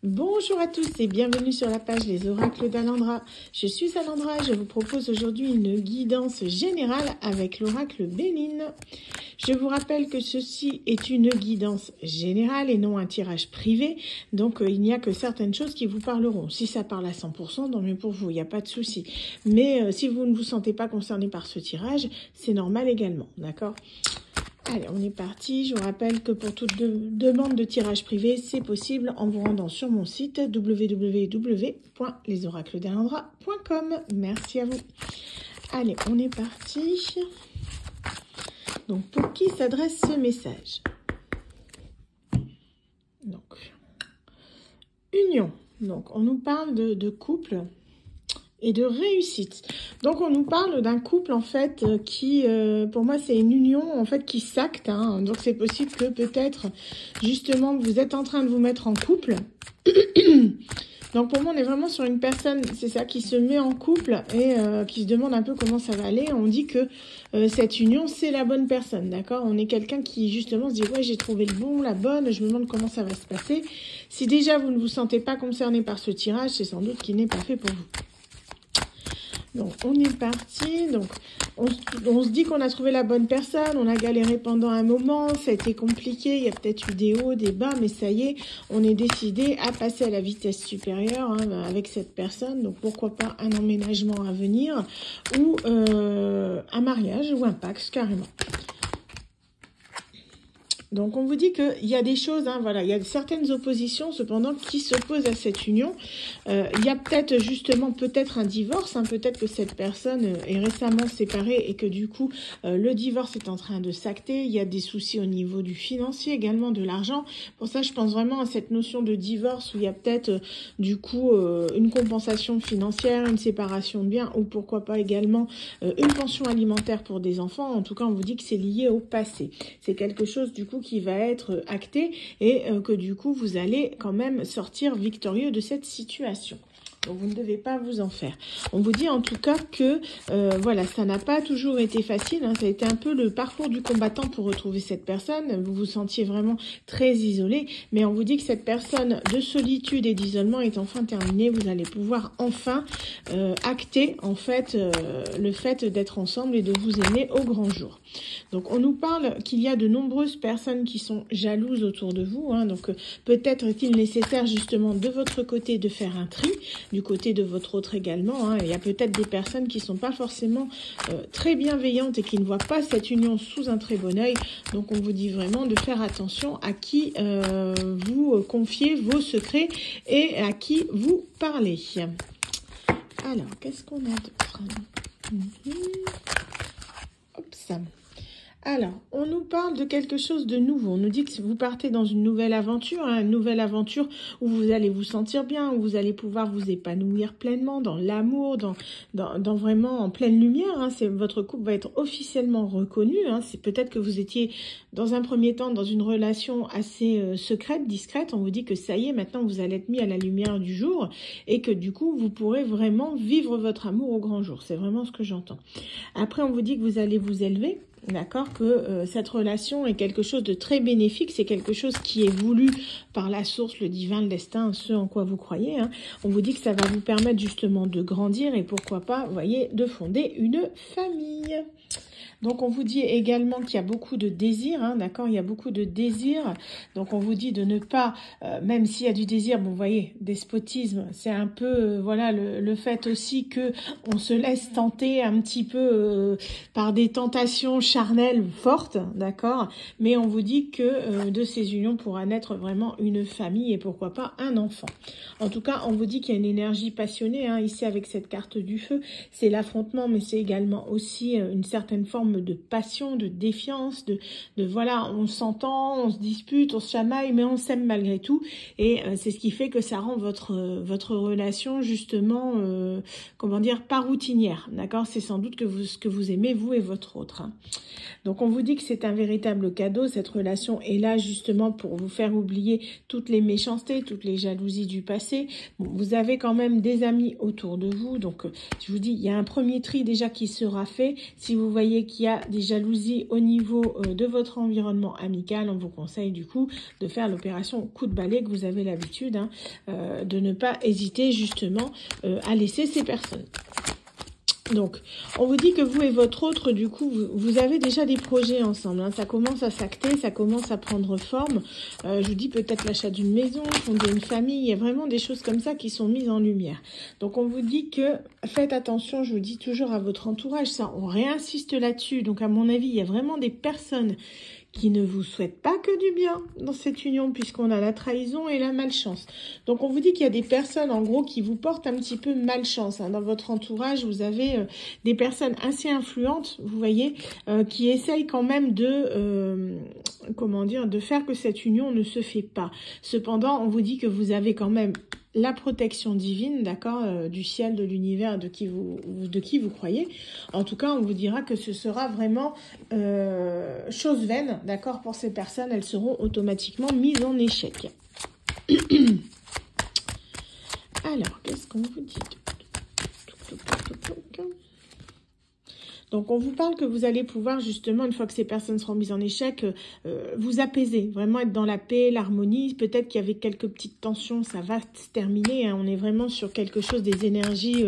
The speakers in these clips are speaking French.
Bonjour à tous et bienvenue sur la page Les Oracles d'Alandra. Je suis Alandra et je vous propose aujourd'hui une guidance générale avec l'oracle Béline. Je vous rappelle que ceci est une guidance générale et non un tirage privé, donc il n'y a que certaines choses qui vous parleront. Si ça parle à 100%, tant mieux pour vous, il n'y a pas de souci. Mais si vous ne vous sentez pas concerné par ce tirage, c'est normal également, d'accord ? Allez, on est parti. Je vous rappelle que pour toute demande de tirage privé, c'est possible en vous rendant sur mon site www.lesoracledeslandra.com. Merci à vous. Allez, on est parti. Donc, pour qui s'adresse ce message? Donc, union. Donc, on nous parle de couple et de réussite. Donc, on nous parle d'un couple, en fait, qui, pour moi, c'est une union, en fait, qui s'acte. Hein. Donc, c'est possible que, peut-être, justement, vous êtes en train de vous mettre en couple. Donc, pour moi, on est vraiment sur une personne, c'est ça, qui se met en couple et qui se demande un peu comment ça va aller. On dit que cette union, c'est la bonne personne, d'accord? On est quelqu'un qui, justement, se dit, ouais, j'ai trouvé le bon, la bonne, je me demande comment ça va se passer. Si déjà, vous ne vous sentez pas concerné par ce tirage, c'est sans doute qu'il n'est pas fait pour vous. Donc, on est parti. Donc, on se dit qu'on a trouvé la bonne personne. On a galéré pendant un moment. Ça a été compliqué. Il y a peut-être eu des hauts, des bas. Mais ça y est, on est décidé à passer à la vitesse supérieure avec cette personne. Donc, pourquoi pas un emménagement à venir ou un mariage ou un Pax carrément. Donc, on vous dit qu'il y a des choses, voilà, il y a certaines oppositions, cependant, qui s'opposent à cette union. Il y a peut-être, justement, peut-être un divorce, peut-être que cette personne est récemment séparée et que, du coup, le divorce est en train de s'acter. Il y a des soucis au niveau du financier, également de l'argent. Pour ça, je pense vraiment à cette notion de divorce où il y a peut-être, du coup, une compensation financière, une séparation de biens ou pourquoi pas également une pension alimentaire pour des enfants. En tout cas, on vous dit que c'est lié au passé. C'est quelque chose, du coup, qui va être acté et que du coup vous allez quand même sortir victorieux de cette situation. Donc vous ne devez pas vous en faire. On vous dit en tout cas que voilà, ça n'a pas toujours été facile. Ça a été un peu le parcours du combattant pour retrouver cette personne. Vous vous sentiez vraiment très isolé. Mais on vous dit que cette personne de solitude et d'isolement est enfin terminée. Vous allez pouvoir enfin acter en fait le fait d'être ensemble et de vous aimer au grand jour. Donc on nous parle qu'il y a de nombreuses personnes qui sont jalouses autour de vous. Donc peut-être est-il nécessaire justement de votre côté de faire un tri. Du côté de votre autre également, il y a peut-être des personnes qui ne sont pas forcément très bienveillantes et qui ne voient pas cette union sous un très bon œil. Donc on vous dit vraiment de faire attention à qui vous confiez vos secrets et à qui vous parlez. Alors, qu'est-ce qu'on a d'autre? Hop, ça. Alors, on nous parle de quelque chose de nouveau. On nous dit que vous partez dans une nouvelle aventure où vous allez vous sentir bien, où vous allez pouvoir vous épanouir pleinement dans l'amour, dans vraiment en pleine lumière. Votre couple va être officiellement reconnu. C'est peut-être que vous étiez dans un premier temps dans une relation assez secrète, discrète. On vous dit que ça y est, maintenant vous allez être mis à la lumière du jour et que du coup, vous pourrez vraiment vivre votre amour au grand jour. C'est vraiment ce que j'entends. Après, on vous dit que vous allez vous élever. D'accord, que cette relation est quelque chose de très bénéfique, c'est quelque chose qui est voulu par la source, le divin, le destin, ce en quoi vous croyez. On vous dit que ça va vous permettre justement de grandir et pourquoi pas, vous voyez, de fonder une famille. Donc, on vous dit également qu'il y a beaucoup de désirs, d'accord? Il y a beaucoup de désirs. Donc, on vous dit de ne pas, même s'il y a du désir, bon, vous voyez, despotisme, c'est un peu, voilà, le fait aussi que on se laisse tenter un petit peu par des tentations charnelles fortes, d'accord? Mais on vous dit que de ces unions pourra naître vraiment une famille et pourquoi pas un enfant. En tout cas, on vous dit qu'il y a une énergie passionnée, ici avec cette carte du feu. C'est l'affrontement, mais c'est également aussi une certaine forme de passion, de défiance, de voilà, on s'entend, on se dispute, on se chamaille, mais on s'aime malgré tout. Et c'est ce qui fait que ça rend votre relation justement, comment dire, pas routinière, d'accord? C'est sans doute ce que vous aimez, vous et votre autre. Donc on vous dit que c'est un véritable cadeau, cette relation est là justement pour vous faire oublier toutes les méchancetés, toutes les jalousies du passé. Bon, vous avez quand même des amis autour de vous, donc je vous dis, il y a un premier tri déjà qui sera fait. Si vous voyez qu'il y a des jalousies au niveau de votre environnement amical, on vous conseille du coup de faire l'opération coup de balai que vous avez l'habitude, hein, de ne pas hésiter justement à laisser ces personnes. Donc, on vous dit que vous et votre autre, du coup, vous avez déjà des projets ensemble. Hein. Ça commence à s'acter, ça commence à prendre forme. Je vous dis peut-être l'achat d'une maison, fonder une famille. Il y a vraiment des choses comme ça qui sont mises en lumière. Donc, on vous dit que faites attention, je vous dis toujours à votre entourage. Ça, on réinsiste là-dessus. Donc, à mon avis, il y a vraiment des personnes qui ne vous souhaite pas que du bien dans cette union, puisqu'on a la trahison et la malchance. Donc, on vous dit qu'il y a des personnes, en gros, qui vous portent un petit peu malchance. Hein. Dans votre entourage, vous avez des personnes assez influentes, vous voyez, qui essayent quand même de, comment dire, de faire que cette union ne se fait pas. Cependant, on vous dit que vous avez quand même la protection divine, d'accord, du ciel, de l'univers, de qui vous croyez. En tout cas, on vous dira que ce sera vraiment chose vaine, d'accord, pour ces personnes. Elles seront automatiquement mises en échec. Alors, qu'est-ce qu'on vous dit? Donc, on vous parle que vous allez pouvoir, justement, une fois que ces personnes seront mises en échec, vous apaiser, vraiment être dans la paix, l'harmonie. Peut-être qu'il y avait quelques petites tensions, ça va se terminer. Hein. On est vraiment sur quelque chose, des énergies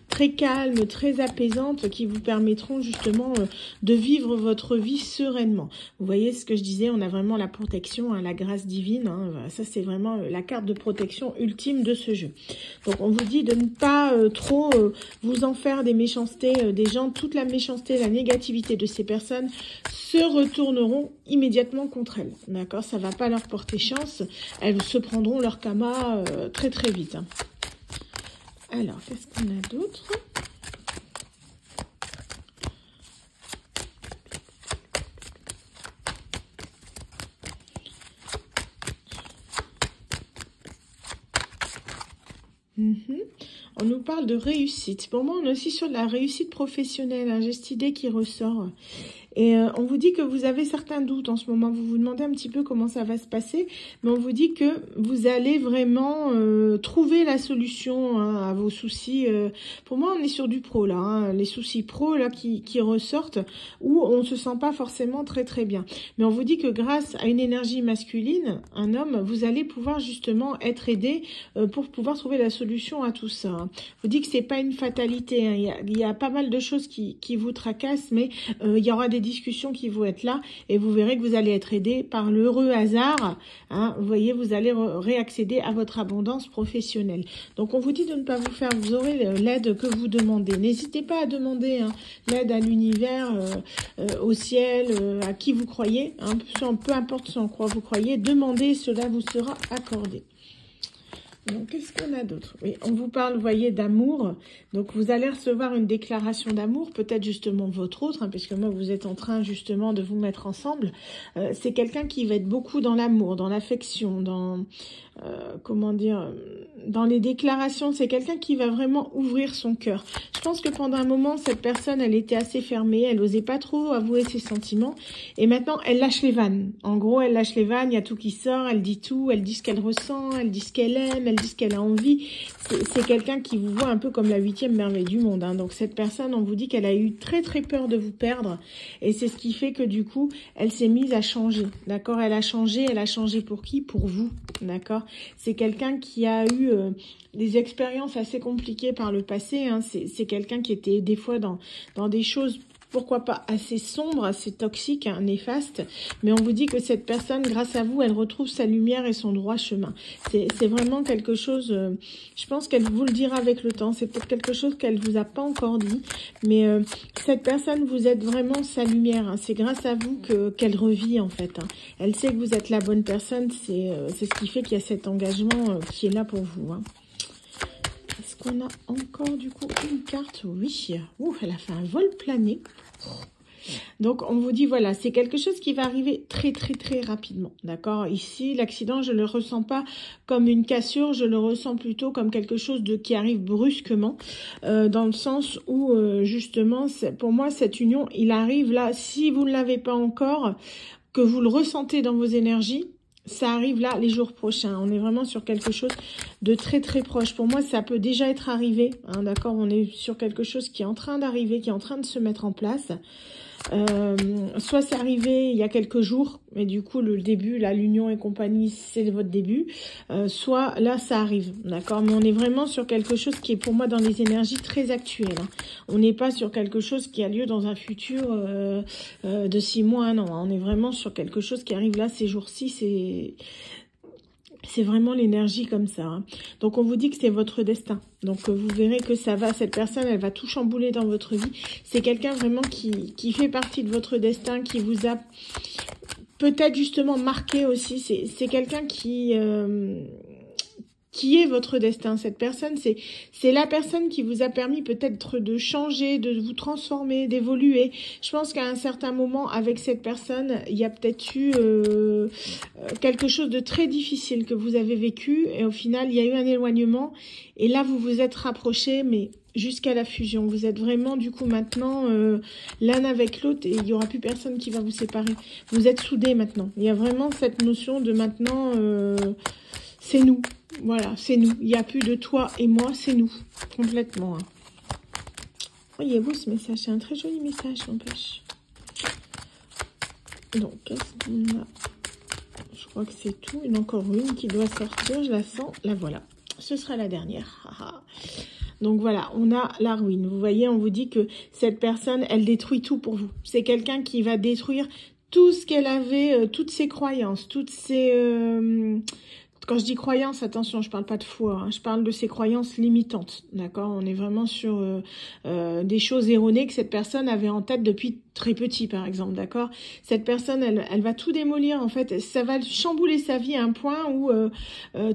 très calmes, très apaisantes, qui vous permettront, justement, de vivre votre vie sereinement. Vous voyez ce que je disais, on a vraiment la protection, hein, la grâce divine. Hein. Ça, c'est vraiment la carte de protection ultime de ce jeu. Donc, on vous dit de ne pas trop vous en faire des méchancetés des gens. Toute la méchanceté, la négativité de ces personnes se retourneront immédiatement contre elles. D'accord? Ça ne va pas leur porter chance. Elles se prendront leur karma très très vite. Hein. Alors, qu'est-ce qu'on a d'autre? On nous parle de réussite. Pour moi, on est aussi sur de la réussite professionnelle. Hein. J'ai cette idée qui ressort. Et on vous dit que vous avez certains doutes en ce moment. Vous vous demandez un petit peu comment ça va se passer. Mais on vous dit que vous allez vraiment trouver la solution à vos soucis. Pour moi, on est sur du pro là. Hein. Les soucis pro là qui ressortent où on ne se sent pas forcément très très bien. Mais on vous dit que grâce à une énergie masculine, un homme, vous allez pouvoir justement être aidé pour pouvoir trouver la solution à tout ça. Hein. On vous dit que c'est pas une fatalité. Hein. Il y a pas mal de choses qui vous tracassent, mais il y aura des discussions qui vont être là et vous verrez que vous allez être aidé par l'heureux hasard. Hein, vous voyez, vous allez réaccéder à votre abondance professionnelle. Donc, on vous dit de ne pas vous faire, vous aurez l'aide que vous demandez. N'hésitez pas à demander hein, l'aide à l'univers, au ciel, à qui vous croyez. Hein, peu importe ce en quoi vous croyez, demandez, cela vous sera accordé. Donc, qu'est-ce qu'on a d'autre? Oui, on vous parle, vous voyez, d'amour. Donc, vous allez recevoir une déclaration d'amour, peut-être justement votre autre, hein, puisque moi, vous êtes en train justement de vous mettre ensemble. C'est quelqu'un qui va être beaucoup dans l'amour, dans l'affection, dans, comment dire, dans les déclarations. C'est quelqu'un qui va vraiment ouvrir son cœur. Je pense que pendant un moment, cette personne, elle était assez fermée. Elle n'osait pas trop avouer ses sentiments. Et maintenant, elle lâche les vannes. En gros, elle lâche les vannes, il y a tout qui sort, elle dit tout, elle dit ce qu'elle ressent, elle dit ce qu'elle aime, elle dit ce qu'elle a envie. C'est quelqu'un qui vous voit un peu comme la 8e merveille du monde. Hein. Donc cette personne, on vous dit qu'elle a eu très très peur de vous perdre. Et c'est ce qui fait que du coup, elle s'est mise à changer. D'accord? Elle a changé pour qui? Pour vous. D'accord? C'est quelqu'un qui a eu des expériences assez compliquées par le passé. Hein. C'est quelqu'un qui était des fois dans des choses pourquoi pas assez sombre, assez toxique, hein, néfaste, mais on vous dit que cette personne, grâce à vous, elle retrouve sa lumière et son droit chemin. C'est vraiment quelque chose, je pense qu'elle vous le dira avec le temps, c'est peut-être quelque chose qu'elle vous a pas encore dit, mais cette personne, vous êtes vraiment sa lumière, hein, c'est grâce à vous qu'elle revit en fait. Hein. Elle sait que vous êtes la bonne personne, c'est ce qui fait qu'il y a cet engagement qui est là pour vous. Hein. Est-ce qu'on a encore du coup une carte? Oui. Ouf, elle a fait un vol plané. Donc, on vous dit, voilà, c'est quelque chose qui va arriver très, très, très rapidement. D'accord? Ici, l'accident, je ne le ressens pas comme une cassure, je le ressens plutôt comme quelque chose qui arrive brusquement, dans le sens où, justement, pour moi, cette union, il arrive là, si vous ne l'avez pas encore, que vous le ressentez dans vos énergies, ça arrive là les jours prochains. On est vraiment sur quelque chose de très très proche. Pour moi, ça peut déjà être arrivé. Hein, d'accord? On est sur quelque chose qui est en train d'arriver, qui est en train de se mettre en place. Soit c'est arrivé il y a quelques jours, mais du coup le début, là, l'union et compagnie, c'est votre début. Soit là, ça arrive, d'accord? Mais on est vraiment sur quelque chose qui est pour moi dans les énergies très actuelles. Hein. On n'est pas sur quelque chose qui a lieu dans un futur de 6 mois, non. Hein. On est vraiment sur quelque chose qui arrive là, ces jours-ci, c'est vraiment l'énergie comme ça. Hein. Donc, on vous dit que c'est votre destin. Donc, vous verrez que ça va, cette personne, elle va tout chambouler dans votre vie. C'est quelqu'un vraiment qui fait partie de votre destin, qui vous a peut-être justement marqué aussi. C'est quelqu'un qui est votre destin. Cette personne, c'est la personne qui vous a permis peut-être de changer, de vous transformer, d'évoluer. Je pense qu'à un certain moment, avec cette personne, il y a peut-être eu quelque chose de très difficile que vous avez vécu. Et au final, il y a eu un éloignement. Et là, vous vous êtes rapprochés, mais jusqu'à la fusion. Vous êtes vraiment, du coup, maintenant, l'un avec l'autre. Et il n'y aura plus personne qui va vous séparer. Vous êtes soudés maintenant. Il y a vraiment cette notion de maintenant, c'est nous. Voilà, c'est nous. Il n'y a plus de toi et moi, c'est nous. Complètement. Hein. Voyez-vous ce message? C'est un très joli message, n'empêche. Donc, qu'est-ce qu'on a? Je crois que c'est tout. Il y en a encore une qui doit sortir. Je la sens. La voilà. Ce sera la dernière. Donc voilà, on a la ruine. Vous voyez, on vous dit que cette personne, elle détruit tout pour vous. C'est quelqu'un qui va détruire tout ce qu'elle avait, toutes ses croyances, toutes ses... Quand je dis croyances, attention, je parle pas de foi, hein, je parle de ces croyances limitantes, d'accord? On est vraiment sur des choses erronées que cette personne avait en tête depuis très petit, par exemple, d'accord? Cette personne, elle va tout démolir, en fait, ça va chambouler sa vie à un point où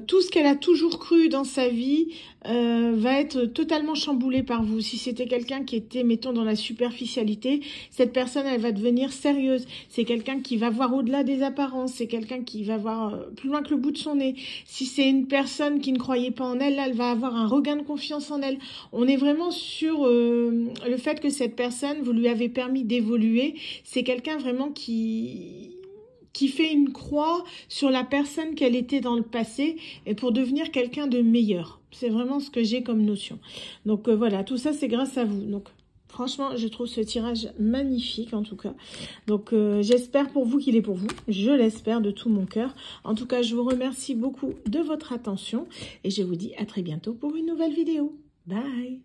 tout ce qu'elle a toujours cru dans sa vie va être totalement chamboulé par vous. Si c'était quelqu'un qui était, mettons, dans la superficialité, cette personne, elle va devenir sérieuse. C'est quelqu'un qui va voir au-delà des apparences, c'est quelqu'un qui va voir plus loin que le bout de son nez. Si c'est une personne qui ne croyait pas en elle, là, elle va avoir un regain de confiance en elle. On est vraiment sur le fait que cette personne, vous lui avez permis d'évoluer. C'est quelqu'un vraiment qui fait une croix sur la personne qu'elle était dans le passé et pour devenir quelqu'un de meilleur. C'est vraiment ce que j'ai comme notion. Donc voilà, tout ça c'est grâce à vous. Donc franchement, je trouve ce tirage magnifique en tout cas. Donc j'espère pour vous qu'il est pour vous. Je l'espère de tout mon cœur. En tout cas, je vous remercie beaucoup de votre attention et je vous dis à très bientôt pour une nouvelle vidéo. Bye!